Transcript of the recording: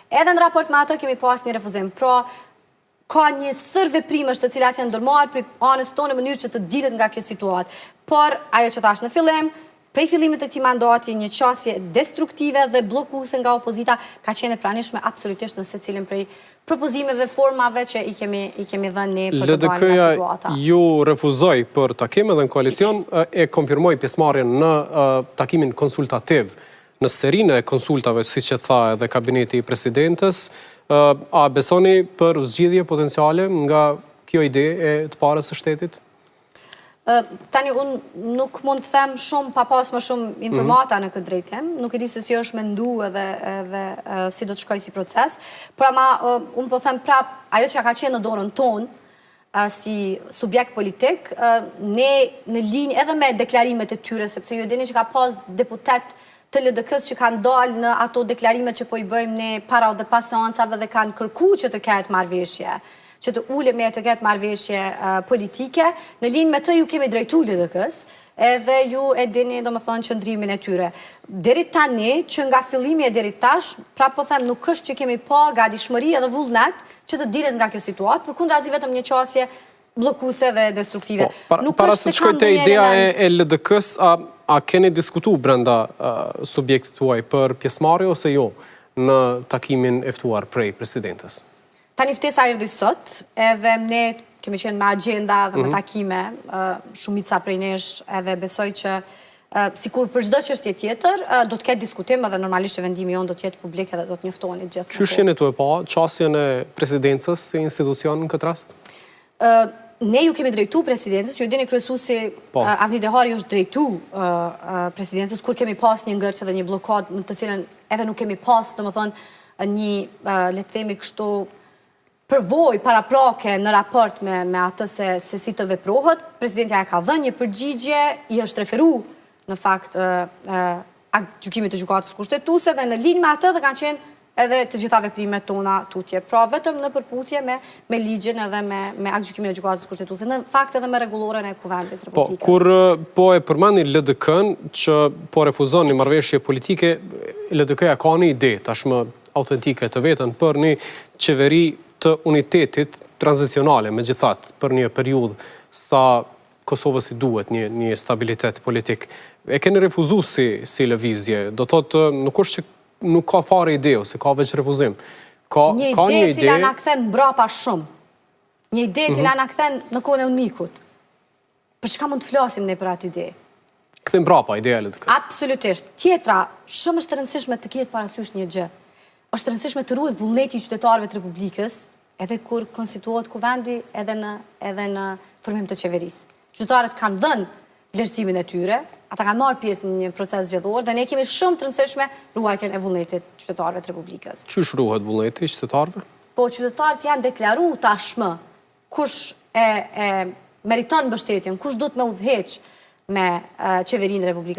Edhe në raport me ato kemi pas një refuzim. Pra, ka një sër veprimesh të cilat janë ndërmarrë për anës tonë në mënyrë që të dilet nga kjo situatë. Por, ajo që thash në fillim, prej fillimit të këtij mandati, një qasje destruktive dhe bllokuese nga opozita ka qenë e pranishme absolutisht në secilin prej propozimeve, formave që i kemi dhënë ne për të dalë nga situata. LDK-ja ju refuzoi për takim edhe në koalicion e konfirmoi pjesëmarrjen në takimin konsultativ në serinë e konsultave, siç e tha edhe kabineti i presidentes. A besoni për zgjidhje potenciale nga kjo ide e të parës së shtetit? Tani, unë nuk mund të them shumë pa pas më shumë informata në këtë drejtim. Nuk e di se si është mendu edhe si do të shkoj si proces. Por ama, unë po them prap, ajo që ka qenë në dorën tonë si subjekt politik, ne në linjë edhe me deklarimet e tyre, sepse ju e dini që ka pas deputet të LDK-s që kanë dalë në ato deklarimet që po i bëjmë ne para dhe pas seancave dhe kanë kërku që të ketë marrëveshje, që të ulem e të ketë marrëveshje politike. Në linjë me të ju kemi drejtu LDK-s, edhe ju e dini do më thonë qëndrimin e tyre. Deri tani, që nga fillimi e deri tash, pra po them nuk është që kemi pa gatishmëri edhe vullnet që të dilet nga kjo situatë, përkundrazi vetëm një qasje bllokuese dhe destruktive. Para se të shkojte ideja e LDK-s, a keni diskutu brenda subjektit tuaj për pjesëmarrje ose jo në takimin e ftuar prej presidentes? Tani ftesa erdhi sot, edhe ne kemi qenë me agenda dhe me takime, shumica prej nesh, edhe besoj që sikur për çdo çështje tjetër, do të ketë diskutim edhe normalisht që vendimi jonë do të jetë publik edhe do të njoftoheni gjithë. Qysh jeni tu e pa qasjen e presidencës si institucion në këtë rast? Ne ju kemi drejtu presidencës, ju dini kryesuesi Avni Dehari është drejtu presidencës, kur kemi pas një ngërç edhe një blokad në të cilën edhe nuk kemi pas, do më thonë, një, le të themi kështu, përvoj paraprake në raport me atë se si të veprohet. Presidentja e ka dhënë një përgjigje, i është referu në fakt gjykimit të gjykatës kushtetuese dhe në linjë me atë dhe kanë qenë edhe të gjitha veprimet tona tutje. Pra vetëm në përputhje me ligjin edhe me gjykimin e gjykatës kushtetuese, në fakt edhe me rregulloren e Kuvendit Republikës. Kur po e përmendni LDK-n që po refuzon një marrëveshje politike, LDK-ja ka një ide tashmë autentike të vetën për një qeveri të unitetit tranzicionale, megjithatë, për një periudhë sa Kosovës i duhet një stabilitet politik. E keni refuzu si lëvizje, do thotë nuk është që nuk ka fare ide, ose ka veç refuzim. Një ide cila na kthen mbrapa shumë. Një ide cila na kthen në kohën e Unmikut. Për çka mund të flasim ne për atë ide? Kthen mbrapa ideja e LDK-s. Absolutisht. Tjetra, shumë është e rëndësishme të ketë parasysh një gjë. Është e rëndësishme të ruhet vullneti i qytetarëve të Republikës, edhe kur konstituohet kuvendi, edhe në formim të qeverisë. Qytetarët kanë dhënë vlerësimin e tyre, ata kanë marrë pjesë në një proces zgjedhor dhe ne kemi shumë të rëndësishme ruajtjen e vullnetit qytetarëve të Republikës. Qysh ruhet vullneti i qytetarëve? Po qytetarët janë deklaruar tashmë kush e meriton mbështetjen, kush duhet me udhëheq me qeverinë e Republikës.